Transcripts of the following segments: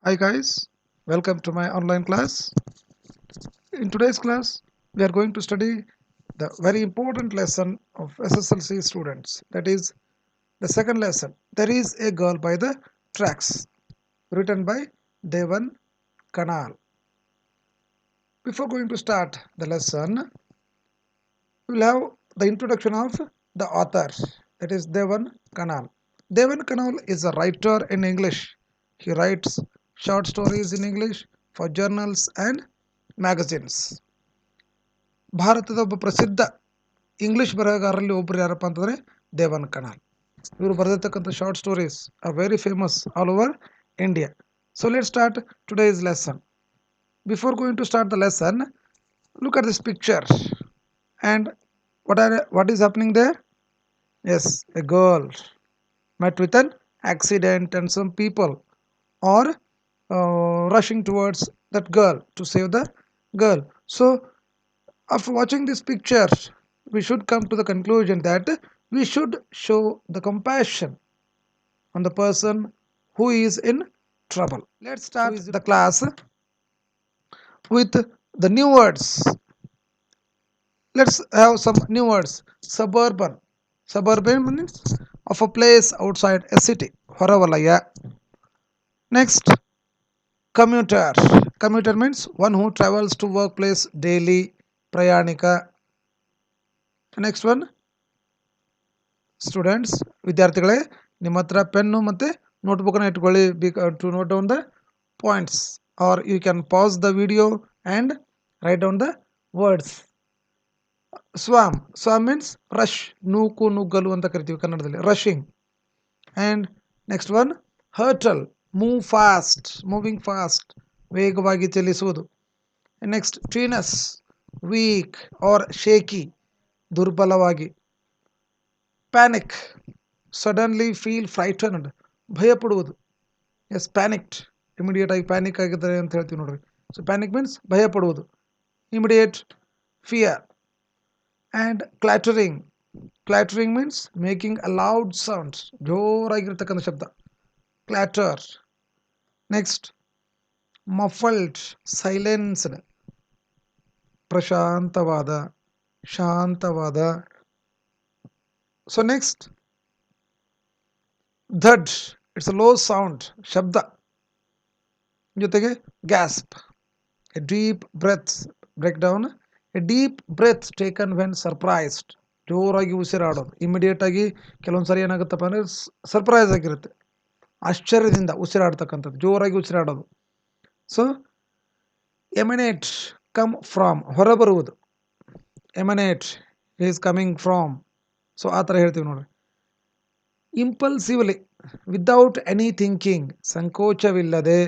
Hi guys, welcome to my online class. In today's class, we are going to study the very important lesson of SSLC students. That is the second lesson. There is a girl by the tracks, written by Devan Kanal. Before going to start the lesson, we will have the introduction of the author. That is Devan Kanal. Devan Kanal is a writer in English. He writes short stories in English for journals and magazines. ಭಾರತದ ಒಬ್ಬ ಪ್ರಸಿದ್ಧ English ಬರಹಗಾರರಲ್ಲಿ ಒಬ್ಬರು ಯಾರಪ್ಪ ಅಂತಂದರೆ ದೇವನ್ ಕನಾಲ್. ಇವರು ಬರೆದಿರ್ತಕ್ಕಂಥ short stories are very famous all over India. So let start today's lesson. Before going to start the lesson, look at this picture and what is happening there? Yes, a girl met with an accident and some people are rushing towards that girl to save the girl. So after watching this picture, we should come to the conclusion that we should show the compassion on the person who is in trouble. Let's start the class with the new words. Let's have some new words. Suburban. Suburban means of a place outside a city. Horavalaya. Next, commuter. Commuter means one who travels to workplace daily. Prayanika. Next one, students ವಿದ್ಯಾರ್ಥಿಗಳೇ, ನಿಮ್ಮ ಹತ್ರ pen ಮತ್ತು ನೋಟ್ಬುಕ್ಕನ್ನು ಇಟ್ಕೊಳ್ಳಿ to note down the points, or you can pause the video and write down the words. Swarm. Swarm means rush, ನೂಕು ನುಗ್ಗಲು ಅಂತ ಕರಿತೀವಿ ಕನ್ನಡದಲ್ಲಿ, rushing. And next one, hurtle, move fast, moving fast, ವೇಗವಾಗಿ ಚಲಿಸುವುದು. Next, tremulous, weak or shaky, ದುರ್ಬಲವಾಗಿ. Panic, suddenly feel frightened, ಭಯಪಡುವುದು. Yes, panicked, immediate ಆಗಿ ಪ್ಯಾನಿಕ್ ಆಗಿದ್ದಾರೆ ಅಂತ ಹೇಳ್ತೀವಿ ನೋಡ್ರಿ. ಸೊ ಪ್ಯಾನಿಕ್ ಮೀನ್ಸ್ ಭಯಪಡುವುದು, immediate fear. And clattering. Clattering means making a loud sounds, ಜೋರಾಗಿರ್ತಕ್ಕಂಥ ಶಬ್ದ, ಕ್ಲಾಟರ್. ನೆಕ್ಸ್ಟ್, ಮಫಲ್ಡ್, ಸೈಲೆನ್ಸ್ಡ್, ಪ್ರಶಾಂತವಾದ, ಶಾಂತವಾದ. So next, thud, it's a low sound, shabda. ಜೊತೆಗೆ gasp, a deep breath, break down, a deep breath taken when surprised, ಜೋರಾಗಿ ಉಸಿರಾಡೋದು. Immediate ಆಗಿ ಕೆಲವೊಂದು ಸರಿ ಏನಾಗುತ್ತಪ್ಪ ಅಂದರೆ ಸರ್ಪ್ರೈಸ್ ಆಗಿರುತ್ತೆ, ಆಶ್ಚರ್ಯದಿಂದ ಉಸಿರಾಡ್ತಕ್ಕಂಥದ್ದು, ಜೋರಾಗಿ ಉಸಿರಾಡೋದು. So ಎಮಿನೇಟ್, come from, ಹೊರಬರುವುದು. ಎಮಿನೇಟ್ is coming from. So ಆ ಥರ ಹೇಳ್ತೀವಿ ನೋಡ್ರಿ. ಇಂಪಲ್ಸಿವ್ಲಿ, without any thinking, ಸಂಕೋಚವಿಲ್ಲದೆ.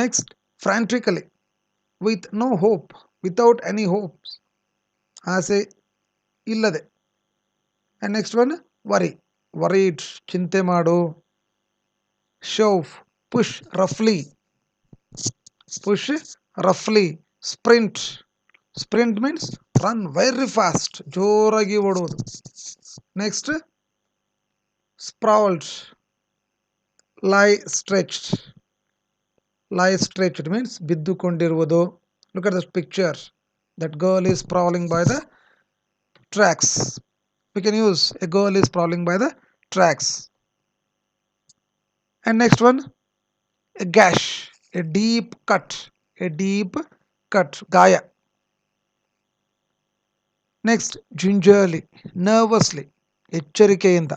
Next, ಫ್ರಾಂಟ್ರಿಕಲಿ, with no hope, without any hopes, ಆಸೆ ಇಲ್ಲದೆ. And next one, worry, varied, ಚಿಂತೆ ಮಾಡು. ಶೋಫ್, push ರಫ್ಲಿ, push ರಫ್ಲಿ. Sprint, sprint means run very fast, ಜೋರಾಗಿ ಓಡುವುದು. ನೆಕ್ಸ್ಟ್, ಸ್ಪ್ರೌಲ್ಡ್, ಲೈ ಸ್ಟ್ರೆಚ್ಡ್. ಲೈ stretched means ಬಿದ್ದುಕೊಂಡಿರುವುದು. Look at the picture, that girl is sprawling by the tracks. We can use a girl is sprawling by the tracks. And next one, a gash, a deep cut, a deep cut, ಗಾಯ. Next, gingerly, nervously, ಎಚ್ಚರಿಕೆಯಿಂದ,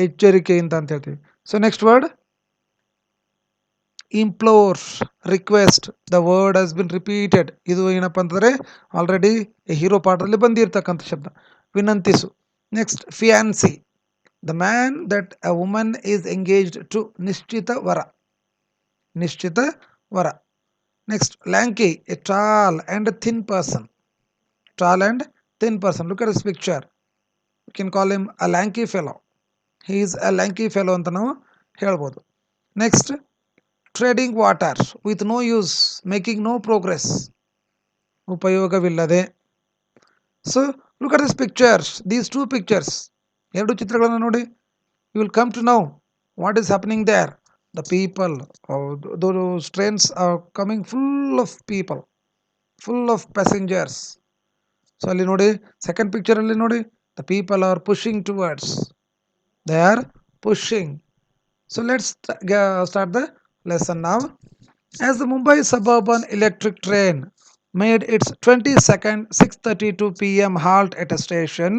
ಎಚ್ಚರಿಕೆಯಿಂದ ಅಂತ ಹೇಳ್ತೀವಿ. So next word, implore, request. The word has been repeated. ಇದು ಏನಪ್ಪ ಅಂತಂದರೆ already hero ಪಾಠದಲ್ಲಿ ಬಂದಿರತಕ್ಕಂಥ ಶಬ್ದ, ವಿನಂತಿಸು. Next, fiance, the man that a woman is engaged to, ನಿಶ್ಚಿತ ವರ, ನಿಶ್ಚಿತ ವರ. Next, lanky, a tall and thin person, tall and thin person. Look at this picture. You can call him a lanky fellow. He is a lanky fellow ಅಂತ ನಾವು ಹೇಳ್ಬೋದು. Next, treading water, with no use, making no progress, ಉಪಯೋಗವಿಲ್ಲದೆ. So look at this pictures, these two pictures, ಎರಡು ಚಿತ್ರಗಳನ್ನು ನೋಡಿ. You will come to know What is happening there? The people, those trains are coming full of people, full of passengers. So ಅಲ್ಲಿ ನೋಡಿ second picture ಅಲ್ಲಿ ನೋಡಿ the people are pushing towards, they are pushing. So let's start the lesson now. As the Mumbai suburban electric train made its 22nd 6:32 p.m. halt at a station,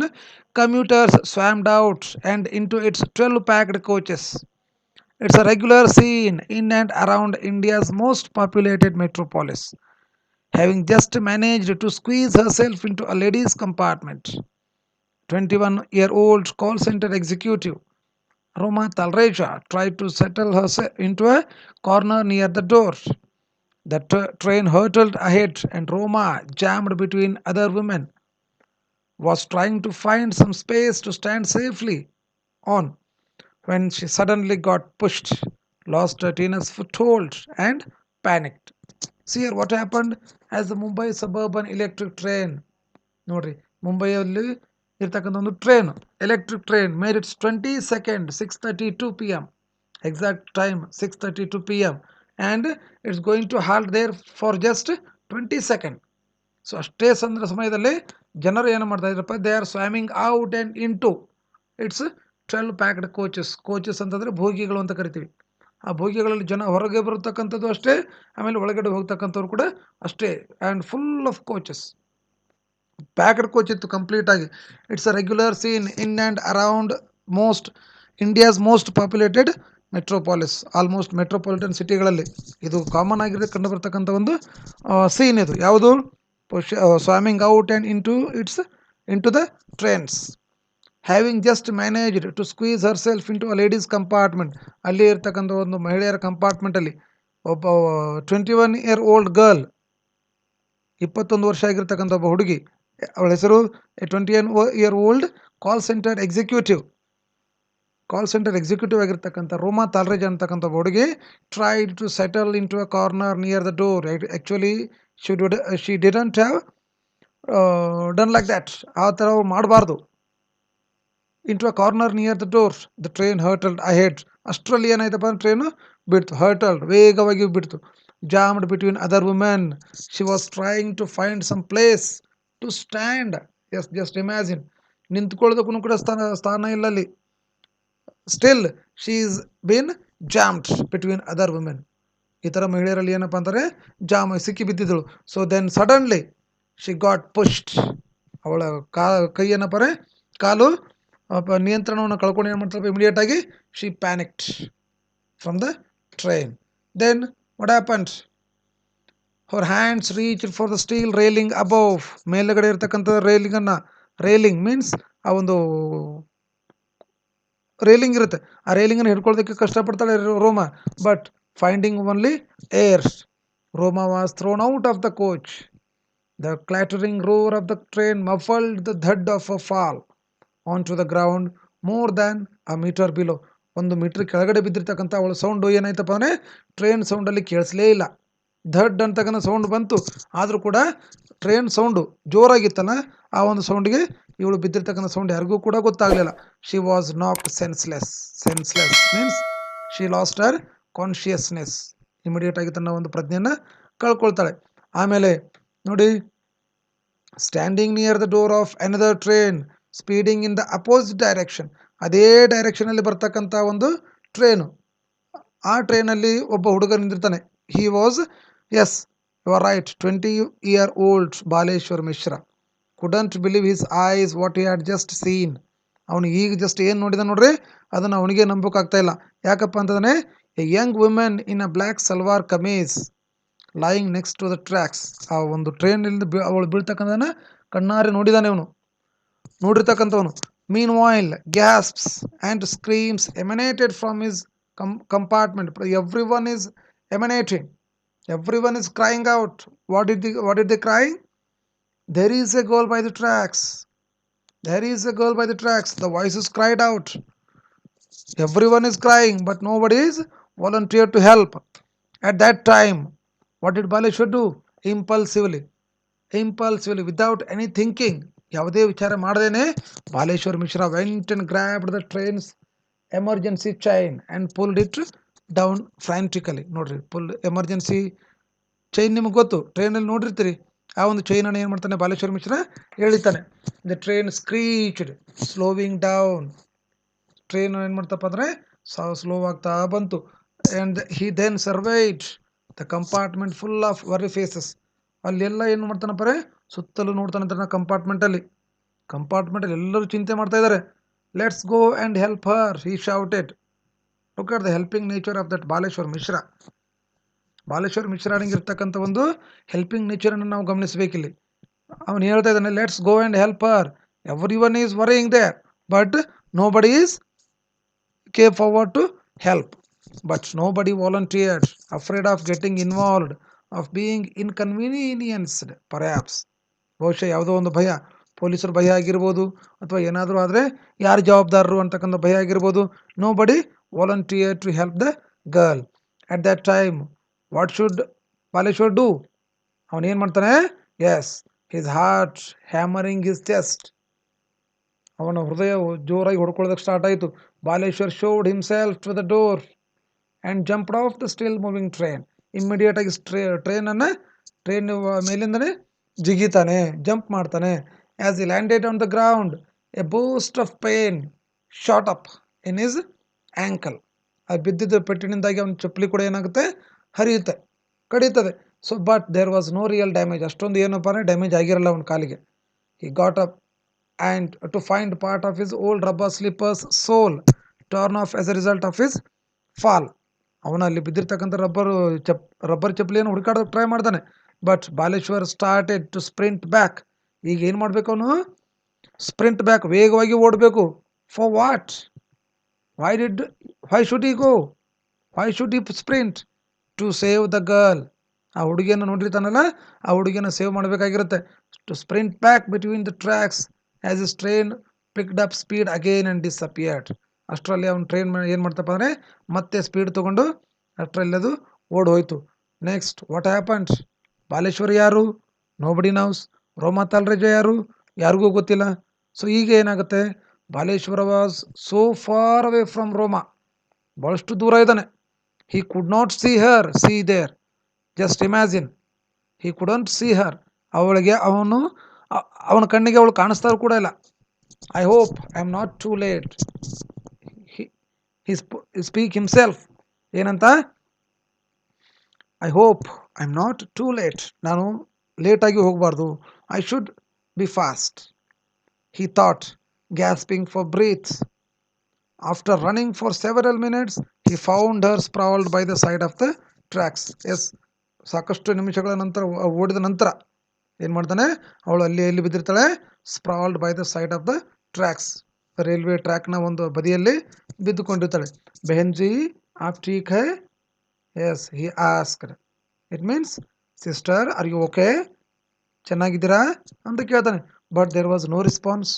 commuters swarmed out and into its 12 packed coaches. It's a regular scene in and around India's most populated metropolis. Having just managed to squeeze herself into a ladies' compartment, 21-year-old call center executive Roma Talreja tried to settle herself into a corner near the door. The train hurtled ahead, and Roma, jammed between other women, was trying to find some space to stand safely on when she suddenly got pushed, lost her Tina's foothold, and panicked. See here what happened as the Mumbai suburban electric train. ನೋಡ್ರಿ ಮುಂಬೈಯಲ್ಲಿ ಇರ್ತಕ್ಕಂಥ ಒಂದು train, electric train made it's 22nd 6:32 p.m. exact time 6:32 p.m. and it's going to halt there for just 20 seconds. So ಅಷ್ಟೇ ಸಮಯದಲ್ಲಿ ಜನರು ಏನು ಮಾಡ್ತಾ ಇದ್ರಪ್ಪ, they are swarming out and into its 12 packed coaches. Coaches ಅಂತಂದರೆ ಭೋಗಿಗಳು ಅಂತ ಕರಿತೀವಿ. ಆ ಭೋಗಿಗಳಲ್ಲಿ ಜನ ಹೊರಗೆ ಬರತಕ್ಕಂಥದ್ದು ಅಷ್ಟೇ, ಆಮೇಲೆ ಒಳಗಡೆ ಹೋಗ್ತಕ್ಕಂಥವ್ರು ಕೂಡ ಅಷ್ಟೇ. And full of coaches, packed coach ಇತ್ತು ಕಂಪ್ಲೀಟ್ ಆಗಿ. It's a regular seen in and around India's most populated Metropolis. Almost metropolitan ಸಿಟಿಗಳಲ್ಲಿ ಇದು ಕಾಮನ್ ಆಗಿರೋ ಕಂಡು ಬರ್ತಕ್ಕಂಥ ಒಂದು ಸೀನ್ ಇದು. ಯಾವುದು? Swarming out and into the trains. Having just managed to squeeze herself into a ladies compartment. ಅಲ್ಲಿ ಇರ್ತಕ್ಕಂಥ ಒಂದು ಮಹಿಳೆಯರ ಕಂಪಾರ್ಟ್ಮೆಂಟಲ್ಲಿ ಒಬ್ಬ 21-year-old ಗರ್ಲ್, 21 ವರ್ಷ ಆಗಿರ್ತಕ್ಕಂಥ ಒಬ್ಬ ಹುಡುಗಿ, ಅವಳ ಹೆಸರು 21-year-old ಕಾಲ್ ಸೆಂಟರ್ ಎಕ್ಸಿಕ್ಯೂಟಿವ್ ಆಗಿರ್ತಕ್ಕಂಥ ರೋಮಾ ತಾಲ್ರೇಜ್ ಅಂತಕ್ಕಂಥ ಒಬ್ಬ ಹುಡುಗಿ tried to settle into a corner near the door. Actually she didn't have done like that. ಆ ಥರ ಅವ್ರು ಮಾಡಬಾರ್ದು. Into a corner near the door. The train hurtled ahead. ಅಷ್ಟರಲ್ಲಿ ಏನಾಯ್ತಪ್ಪ ಅಂದ್ರೆ ಟ್ರೈನು ಬಿಡ್ತು, ಹರ್ಟಲ್ಡ್ ವೇಗವಾಗಿ ಬಿಡ್ತು. Jammed between other women. She was trying to find some place to stand. Yes, just imagine, ನಿಂತ್ಕೊಳ್ಳೋದಕ್ಕೂ ಕೂಡ ಸ್ಥಾನ ಇಲ್ಲ ಅಲ್ಲಿ. Still she is been jammed between other women. ಈ ಥರ ಮಹಿಳೆಯರಲ್ಲಿ ಏನಪ್ಪ ಅಂತಾರೆ, ಜಾಮ್ ಸಿಕ್ಕಿ ಬಿದ್ದಿದ್ದಳು. So then suddenly she got pushed. ಅವಳ ಕೈ ಏನಪ್ಪ ಅಂದರೆ ಕಾಲು ನಿಯಂತ್ರಣವನ್ನು ಕಳ್ಕೊಂಡು ಏನು ಮಾಡ್ತಾರೆ ಇಮಿಡಿಯೇಟ್ ಆಗಿ she panicked from the train. Then what happened? ಅವರ್ hands reach for the steel railing above. ಮೇಲುಗಡೆ ಇರ್ತಕ್ಕಂಥ ರೈಲಿಂಗನ್ನು, ರೈಲಿಂಗ್ ಮೀನ್ಸ್ ಆ ಒಂದು ರೈಲಿಂಗ್ ಇರುತ್ತೆ, ಆ ರೈಲಿಂಗನ್ನು ಹಿಡ್ಕೊಳ್ಳೋದಕ್ಕೆ ಕಷ್ಟಪಡ್ತಾಳೆ Roma. But finding only airs, Roma was thrown out of the coach. The clattering roar of the train muffled the thud of a fall onto the ground more than a meter below. 1 metre ಕೆಳಗಡೆ ಬಿದ್ದಿರ್ತಕ್ಕಂಥ ಅವಳ sound ಏನಾಯ್ತಪ್ಪ ಅಂದರೆ train ಸೌಂಡಲ್ಲಿ ಕೇಳಿಸ್ಲೇ ಇಲ್ಲ. ಧಡ್ ಅಂತಕ್ಕಂಥ sound ಬಂತು, ಆದರೂ ಕೂಡ train sound ಜೋರಾಗಿತ್ತಲ್ಲ, ಆ ಒಂದು ಸೌಂಡಿಗೆ ಇವಳು ಬಿದ್ದಿರ್ತಕ್ಕಂಥ ಸೌಂಡ್ ಯಾರಿಗೂ ಕೂಡ ಗೊತ್ತಾಗಲಿಲ್ಲ. She was knocked senseless means she lost her consciousness. Immediate ಆಗಿ ತನ್ನ ಒಂದು ಪ್ರಜ್ಞೆಯನ್ನು ಕಳ್ಕೊಳ್ತಾಳೆ. ಆಮೇಲೆ ನೋಡಿ, standing near the door of another train speeding in the opposite direction. ಅದೇ ಡೈರೆಕ್ಷನಲ್ಲಿ ಬರ್ತಕ್ಕಂಥ ಒಂದು ಟ್ರೈನು, ಆ ಟ್ರೈನಲ್ಲಿ ಒಬ್ಬ ಹುಡುಗ ನಿಂತಿರ್ತಾನೆ. He was, yes you are right, 20-year-old Baleshwar Mishra couldn't believe his eyes what he had just seen. ಅವನು ಈಗ ಜಸ್ಟ್ ಏನು ನೋಡಿದ ನೋಡ್ರಿ, ಅದನ್ನು ಅವನಿಗೆ ನಂಬೋಕ್ಕಾಗ್ತಾ ಇಲ್ಲ. ಯಾಕಪ್ಪ ಅಂತಂದರೆ a young women in a black salwar kameez lying next to the tracks. ಆ ಒಂದು ಟ್ರೈನಿಂದ ಅವಳು ಬೀಳ್ತಕ್ಕಂಥನ ಕಣ್ಣಾರೆ ನೋಡಿದಾನೆ ಅವನು, ನೋಡಿರ್ತಕ್ಕಂಥವನು. Mean wail gasps and screams emanated from his compartment. Everyone is emanating, everyone is crying out. What did they crying? There is a girl by the tracks, there is a girl by the tracks. The voices cried out, everyone is crying, but nobody is volunteered to help. At that time, what did Baleshwar do? Impulsively, without any thinking, ಯಾವುದೇ ವಿಚಾರ ಮಾಡದೇನೆ Baleshwar Mishra went and grabbed the train's emergency chain and pulled it down frantically. ನೋಡ್ರಿ, pulled emergency chain ನಿಮಗೆ ಗೊತ್ತು, ಟ್ರೈನಲ್ಲಿ ನೋಡಿರ್ತೀರಿ. ಆ ಒಂದು ಚೈನನ್ನು ಏನು ಮಾಡ್ತಾನೆ ಬಾಲೇಶ್ವರ ಮಿಶ್ರ ಎಳಿತಾನೆ. The train screeched slowing down. Train ಏನು ಮಾಡ್ತಪ್ಪ ಅಂದರೆ ಸ್ಲೋ ಆಗ್ತಾ ಬಂತು. And he then surveyed the compartment full of worry faces. ಅಲ್ಲೆಲ್ಲ ಏನು ಮಾಡ್ತಾನಪ್ಪ ರೇ, ಸುತ್ತಲೂ ನೋಡ್ತಾನಂತ ಕಂಪಾರ್ಟ್ಮೆಂಟಲ್ಲಿ ಎಲ್ಲರೂ ಚಿಂತೆ ಮಾಡ್ತಾ ಇದ್ದಾರೆ. Let's go and help her, he shouted. Look at the helping nature of that Baleshwar Mishra. Baleshwar ಮಿಶ್ರಾನಿಗಿರ್ತಕ್ಕಂಥ ಒಂದು ಹೆಲ್ಪಿಂಗ್ ನೇಚರನ್ನು ನಾವು ಗಮನಿಸಬೇಕಿಲ್ಲಿ. ಅವನು ಹೇಳ್ತಾ ಇದ್ದಾನೆ, let's go and help her. Everyone is worrying there, but nobody is came forward to help. But nobody volunteered, afraid of getting involved, of being inconvenienced, perhaps. ಬಹುಶಃ ಯಾವುದೋ ಒಂದು ಭಯ, ಪೊಲೀಸರ ಭಯ ಆಗಿರ್ಬೋದು, ಅಥವಾ ಏನಾದರೂ ಆದರೆ ಯಾರು ಜವಾಬ್ದಾರರು ಅಂತಕ್ಕಂಥ ಭಯ ಆಗಿರ್ಬೋದು. Nobody volunteer to help the girl. At that time what should Baleshwar do? ಅವನೇನು ಮಾಡ್ತಾನೆ? Yes, his heart hammering his chest. ಅವನ ಹೃದಯ ಜೋರಾಗಿ ಹೊಡ್ಕೊಳ್ಳೋದಕ್ಕೆ ಸ್ಟಾರ್ಟ್ ಆಯಿತು. Baleshwar shoved himself to the door and jumped off the still moving train. ಇಮ್ಮಿಡಿಯೇಟಾಗಿ train ಮೇಲಿಂದನೇ ಜಿಗಿತಾನೆ, ಜಂಪ್ ಮಾಡ್ತಾನೆ. As he landed on the ground, a boost of pain shot up in his ankle. ಅದು ಬಿದ್ದಿದ್ದ ಪೆಟ್ಟಿನಿಂದಾಗಿ ಅವನ ಚಪ್ಪಲಿ ಕೂಡ ಏನಾಗುತ್ತೆ, ಹರಿಯುತ್ತೆ, ಕಡಿತದೆ. So but there was no real damage. ಅಷ್ಟೊಂದು ಏನಪ್ಪ ಅಂದರೆ ಡ್ಯಾಮೇಜ್ ಆಗಿರಲ್ಲ ಅವನ ಕಾಲಿಗೆ. He got up and to find part of his old rubber slippers sole torn off as a result of his fall. ಅವನಲ್ಲಿ ಬಿದ್ದಿರ್ತಕ್ಕಂಥ ರಬ್ಬರ್ ಚಪ್ಪಲಿಯನ್ನು ಹುಡುಕಾಡೋಕೆ ಟ್ರೈ ಮಾಡ್ತಾನೆ. But Baleshwar started to sprint back. ಈಗ ಏನು ಮಾಡಬೇಕು ಅವನು? ಸ್ಪ್ರಿಂಟ್ ಬ್ಯಾಕ್, ವೇಗವಾಗಿ ಓಡಬೇಕು. For what? Why should he go? Why should he sprint? To save the girl. ಆ ಹುಡುಗಿಯನ್ನು ನೋಡಿರ್ತಾನಲ್ಲ, ಆ ಹುಡುಗಿಯನ್ನು ಸೇವ್ ಮಾಡಬೇಕಾಗಿರುತ್ತೆ. To sprint back between the tracks as is train picked up speed again and disappeared. ಅಷ್ಟರಲ್ಲಿ ಅವ್ನು ಟ್ರೈನ್ ಏನು ಮಾಡ್ತಪ್ಪ ಅಂದರೆ ಮತ್ತೆ ಸ್ಪೀಡ್ ತೊಗೊಂಡು ಅಷ್ಟರಲ್ಲಿ ಅದು ಓಡ್ ಹೋಯ್ತು. Next what happened? ಬಾಲೇಶ್ವರ್ ಯಾರು? ನೋಬಡಿ ನೌಸ್. ರೋಮಾ ತಾಲ್ರೇಜ ಯಾರು? ಯಾರಿಗೂ ಗೊತ್ತಿಲ್ಲ. ಸೊ ಈಗ ಏನಾಗುತ್ತೆ, Baleshwar was so far away from Roma. ಭಾಳಷ್ಟು ದೂರ ಇದ್ದಾನೆ. He could not see her, see there. Just imagine, he couldn't see her. ಅವನ ಕಣ್ಣಿಗೆ ಅವಳು ಕಾಣಿಸ್ತಾ ಕೂಡ ಇಲ್ಲ. I hope I am not too late. He speak himself. ಏನಂತ? I hope I am not too late. ನಾನು ಲೇಟಾಗಿ ಹೋಗಬಾರ್ದು. I should be fast. He thought, gasping for breath. After running for several minutes he found Har sprawled by the side of the tracks. Yes, ಸಾಕಷ್ಟು ನಿಮಿಷಗಳ ನಂತರ, ಓಡಿದ ನಂತರ ಏನು ಮಾಡ್ತಾನೆ, ಅವಳು ಎಲ್ಲಿ ಬಿದ್ದಿರ್ತಾಳೆ? Sprawled by the side of the tracks. Railway ಟ್ರ್ಯಾಕ್ನ ಒಂದು ಬದಿಯಲ್ಲಿ ಬಿದ್ದುಕೊಂಡಿರ್ತಾಳೆ. ಬೆಹನ್ಜಿ ಆಪ್ ಠೀಕ್ ಹೈ? Yes, he asked. It means, sister are you okay? ಚೆನ್ನಾಗಿದ್ದೀರಾ ಅಂತ ಕೇಳ್ತಾನೆ. But there was no response.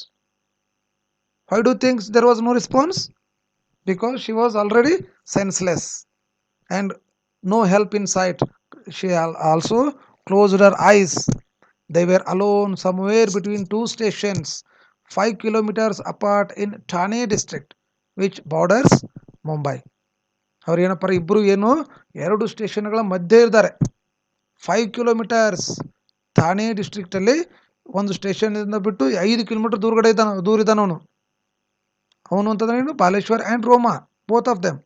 Why do thinks there was no response? Because she was already senseless and no help in sight. She also closed Har ice. They were alone somewhere between two stations, 5 kilometers apart in Thane district, which borders Mumbai. ಅವ್ರು ಏನಪ್ಪ, ಇಬ್ಬರು ಏನು 2 ಸ್ಟೇಷನ್ಗಳ ಮಧ್ಯೆ ಇದ್ದಾರೆ. 5 kilometres. Thane ಡಿಸ್ಟ್ರಿಕ್ಟಲ್ಲಿ ಒಂದು ಸ್ಟೇಷನಿಂದ ಬಿಟ್ಟು 5 kilometre ದೂರ ಇದ್ದಾನೆ ಅವನು ಅಂತಂದ್ರೆ ಏನು? Baleshwar and ರೋಮಾ, both of them.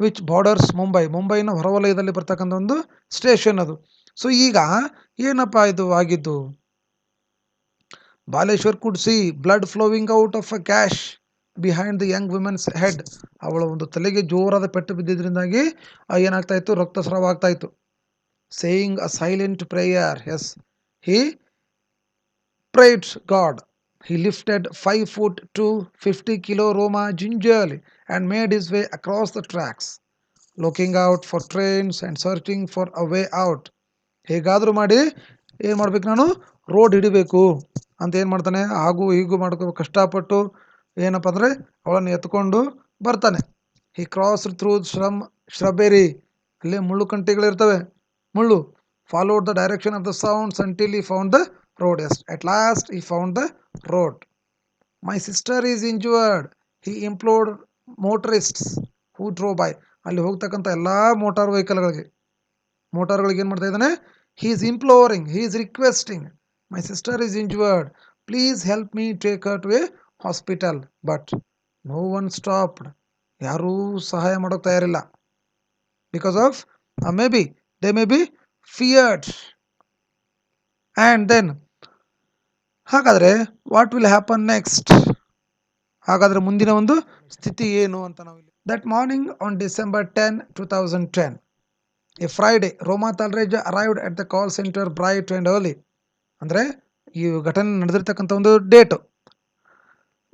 Which borders ಮುಂಬೈನ ಹೊರವಲಯದಲ್ಲಿ ಬರ್ತಕ್ಕಂಥ ಒಂದು ಸ್ಟೇಷನ್ ಅದು. ಸೊ ಈಗ ಏನಪ್ಪ ಇದು ಆಗಿದ್ದು? Baleshwar could see blood flowing out of a gash behind the young women's head. ಅವಳ ಒಂದು ತಲೆಗೆ ಜೋರಾದ ಪೆಟ್ಟು ಬಿದ್ದಿದ್ರಿಂದಾಗಿ ಏನಾಗ್ತಾ ಇತ್ತು? ರಕ್ತಸ್ರಾವ ಆಗ್ತಾ ಇತ್ತು. Saying a silent prayer. Yes, he prayed God. He lifted 5 foot to 50 kilo Roma gingerly and made his way across the tracks, looking out for trains and searching for a way out. ಹೇಗಾದರೂ ಮಾಡಿ ಏನು ಮಾಡ್ಬೇಕು, ನಾನು road ಹಿಡಿಬೇಕು ಅಂತ ಏನು ಮಾಡ್ತಾನೆ, ಹಾಗೂ ಹೀಗೂ ಮಾಡ್ಕೋ ಕಷ್ಟಪಟ್ಟು ಏನಪ್ಪ ಅಂದರೆ ಅವಳನ್ನು ಎತ್ಕೊಂಡು ಬರ್ತಾನೆ. ಹಿ ಕ್ರಾಸ್ಡ್ ಥ್ರೂ ಶ್ರಬೆರಿ. ಅಲ್ಲೇ ಮುಳ್ಳು ಕಂಟಿಗಳಿರ್ತವೆ, ಮುಳ್ಳು. Followed the direction of the sounds until he found the road. Yes, at last he found the road. My sister is injured, he implored motorists who drove by. ಅಲ್ಲಿ ಹೋಗ್ತಕ್ಕಂಥ ಎಲ್ಲ ಮೋಟಾರ್ಗಳಿಗೆ ಏನು ಮಾಡ್ತಾ ಇದ್ದಾನೆ? he is imploring, he is requesting, my sister is injured, please help me take her to a hospital. But no one stopped. ಯಾರೂ ಸಹಾಯ ಮಾಡೋಕೆ ತಯಾರಿಲ್ಲ. because of maybe they may be feared. and then ಹಾಗಾದರೆ what will happen next? ಹಾಗಾದರೆ ಮುಂದಿನ ಒಂದು ಸ್ಥಿತಿ ಏನು ಅಂತ ನಾವು that morning on December 10, 2010, a Friday, Roma Talreja arrived at the call center bright and early. ಅಂದರೆ ಈ ಘಟನೆ ನಡೆದಿರ್ತಕ್ಕಂಥ ಒಂದು date.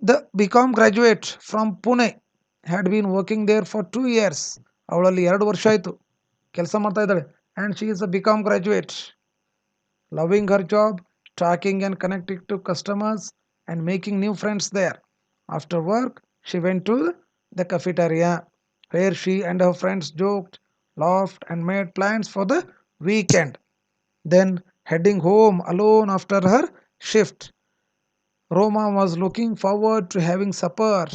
The BCom graduate from Pune had been working there for 2 years. ಅವಳಲ್ಲಿ 2 ವರ್ಷ ಆಯಿತು ಕೆಲಸ ಮಾಡ್ತಾ ಇದ್ದಾಳೆ. And she is a BCom graduate, loving her job, talking and connecting to customers and making new friends there. After work, she went to the cafeteria where she and her friends joked, laughed and made plans for the weekend. Then, heading home alone after her shift, Roma was looking forward to having supper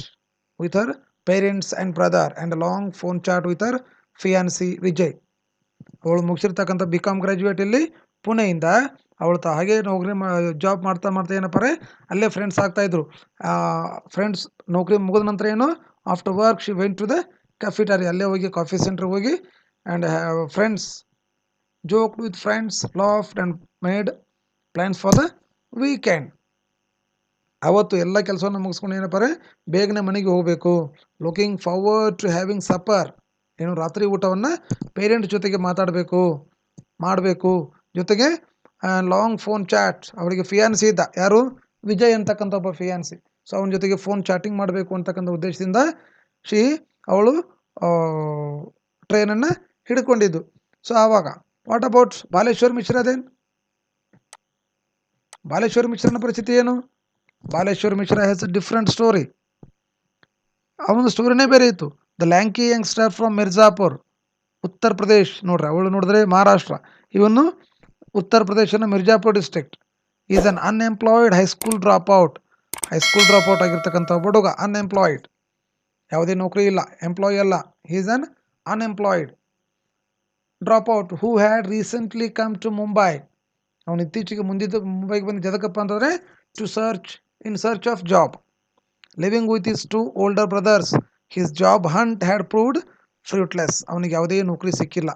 with her parents and brother and a long phone chat with her fiancé Vijay. ಅವಳು ಮುಗಿಸಿರ್ತಕ್ಕಂಥ BCom graduate ಇಲ್ಲಿ ಪುಣೆಯಿಂದ ಅವಳು ಹಾಗೆ ನೌಕರಿ job ಮಾಡ್ತಾ ಏನಪ್ಪ ಅಲ್ಲೇ friends ಆಗ್ತಾಯಿದ್ರು. Friends ನೌಕರಿ ಮುಗಿದ ನಂತರ ಏನು, after work she went to the cafeteria, ಅಲ್ಲೇ ಹೋಗಿ ಕಾಫಿ ಸೆಂಟ್ರಿಗೆ ಹೋಗಿ and friends joked with friends, laughed and made plans for the weekend. ಅವತ್ತು ಎಲ್ಲ ಕೆಲಸವನ್ನು ಮುಗಿಸ್ಕೊಂಡು ಏನಪ್ಪ ಬೇಗನೆ ಮನೆಗೆ ಹೋಗಬೇಕು. Looking forward to having supper, ಏನು ರಾತ್ರಿ ಊಟವನ್ನು ಪೇರೆಂಟ್ಸ್ ಜೊತೆಗೆ ಮಾಡಬೇಕು. ಜೊತೆಗೆ ಲಾಂಗ್ ಫೋನ್ ಚಾಟ್, ಅವರಿಗೆ ಫಿಯಾನ್ಸಿ ಇದ್ದ, ಯಾರು? ವಿಜಯ್ ಅಂತಕ್ಕಂಥ ಒಬ್ಬ ಫಿಯಾನ್ಸಿ. ಸೊ ಅವನ ಜೊತೆಗೆ ಫೋನ್ ಚಾಟಿಂಗ್ ಮಾಡಬೇಕು ಅಂತಕ್ಕಂಥ ಉದ್ದೇಶದಿಂದ ಅವಳು ಟ್ರೈನನ್ನು ಹಿಡ್ಕೊಂಡಿದ್ದು. ಸೊ ಆವಾಗ ವಾಟ್ ಅಬೌಟ್ ಬಾಲೇಶ್ವರ್ ಮಿಶ್ರಾದೇನ್? ಬಾಲೇಶ್ವರ್ ಮಿಶ್ರನ ಪರಿಸ್ಥಿತಿ ಏನು? Baleshwar Mishra has a different story. ಅವನ ಸ್ಟೋರಿನೇ ಬೇರೆ ಇತ್ತು. The lanky youngster from Mirzapur, Uttar Pradesh. ನೋಡ್ರಿ, ಅವಳು ನೋಡಿದ್ರೆ ಮಹಾರಾಷ್ಟ್ರ, ಇವನು ಉತ್ತರ ಪ್ರದೇಶನ Mirzapur district. Is an unemployed high school dropout ಆಗಿರ್ತಕ್ಕಂಥ ಹುಡುಗ. ಅನ್ಎಂಪ್ಲಾಯ್ಡ್, ಯಾವುದೇ ನೌಕರಿ ಇಲ್ಲ, ಎಂಪ್ಲಾಯ್ ಅಲ್ಲ, is an unemployed dropout who had recently come to Mumbai. ಅವನು ಇತ್ತೀಚೆಗೆ ಮುಂಬೈಗೆ ಬಂದಿದ್ದು ಎದಕ್ಕಪ್ಪ ಅಂತಂದರೆ in search of job. Living with his 2 older brothers, his job hunt had proved fruitless. ಅವನಿಗೆ ಯಾವುದೇ ನೌಕರಿ ಸಿಕ್ಕಿಲ್ಲ,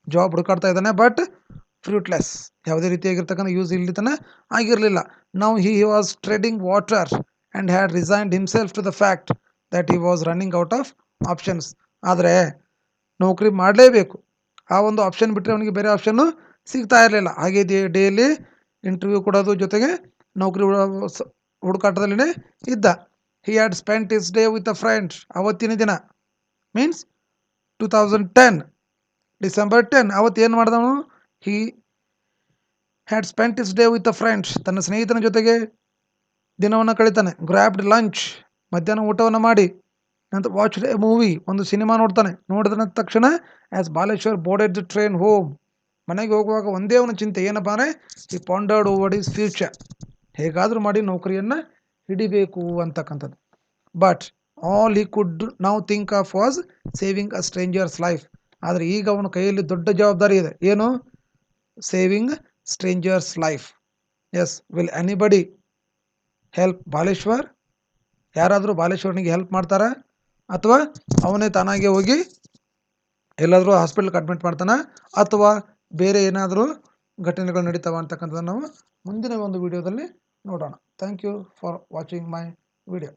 ಜಾಬ್ ಹುಡುಕಾಡ್ತಾ ಇದ್ದಾನೆ, ಬಟ್ ಫ್ರೂಟ್ಲೆಸ್, ಯಾವುದೇ ರೀತಿಯಾಗಿರ್ತಕ್ಕಂಥ ಯೂಸ್ ಇಲ್ಲಿತನ ಆಗಿರಲಿಲ್ಲ. Now he was treading water and had resigned himself to the fact that he was running out of options. ಆದರೆ ನೌಕರಿ ಮಾಡಲೇಬೇಕು, ಆ ಒಂದು ಆಪ್ಷನ್ ಬಿಟ್ಟರೆ ಅವನಿಗೆ ಬೇರೆ ಆಪ್ಷನ್ನು ಸಿಗ್ತಾ ಇರಲಿಲ್ಲ. ಹಾಗೆ ಡೈಲಿ ಇಂಟರ್ವ್ಯೂ ಕೊಡೋದು, ಜೊತೆಗೆ ನೌಕರಿ ಹುಡುಕಾಟದಲ್ಲಿನೇ ಇದ್ದ. He had spent his day with a friend. ಅವತ್ತಿನ ದಿನ ಮೀನ್ಸ್ 2010 ಡಿಸೆಂಬರ್ 10, ಅವತ್ತು ಏನು ಮಾಡಿದವನು? He had spent his day with a friends, ತನ್ನ ಸ್ನೇಹಿತನ ಜೊತೆಗೆ ದಿನವನ್ನು ಕಳೀತಾನೆ. ಗ್ರ್ಯಾಬ್ಡ್ ಲಂಚ್, ಮಧ್ಯಾಹ್ನ ಊಟವನ್ನು ಮಾಡಿ, ನಂತರ ವಾಚ್ಡ್ ಎ ಮೂವಿ, ಒಂದು ಸಿನಿಮಾ ನೋಡ್ತಾನೆ. ನೋಡಿದ ತಕ್ಷಣ as Baleshwar boarded the train home, ಮನೆಗೆ ಹೋಗುವಾಗ ಒಂದೇ ಒಂದು ಚಿಂತೆ ಏನಪ್ಪ ಅಂದರೆ ಈ ಪಾಂಡರ್ಡ್ ಓವರ್ ಈಸ್ ಫ್ಯೂಚರ್, ಹೇಗಾದರೂ ಮಾಡಿ ನೌಕರಿಯನ್ನು ಹಿಡಿಬೇಕು ಅಂತಕ್ಕಂಥದ್ದು. But all he could now think of was saving a stranger's life. ಆದರೆ ಈಗ ಅವನ ಕೈಯಲ್ಲಿ ದೊಡ್ಡ ಜವಾಬ್ದಾರಿ ಇದೆ. ಏನು? Saving stranger's life. Yes, will anybody help Baleshwar? ಯಾರಾದರೂ ಬಾಲೇಶ್ವರ್ನಿಗೆ ಹೆಲ್ಪ್ ಮಾಡ್ತಾರಾ, ಅಥವಾ ಅವನೇ ತಾನಾಗೆ ಹೋಗಿ ಎಲ್ಲಾದರೂ ಹಾಸ್ಪಿಟ್ಲ್ಗೆ ಅಡ್ಮಿಟ್ ಮಾಡ್ತಾನೆ, ಅಥವಾ ಬೇರೆ ಏನಾದರೂ ಘಟನೆಗಳು ನಡೀತಾವ ಅಂತಕ್ಕಂಥದ್ದನ್ನು ನಾವು ಮುಂದಿನ ಒಂದು ವಿಡಿಯೋದಲ್ಲಿ ನೋಡೋಣ. Thank you for watching my video.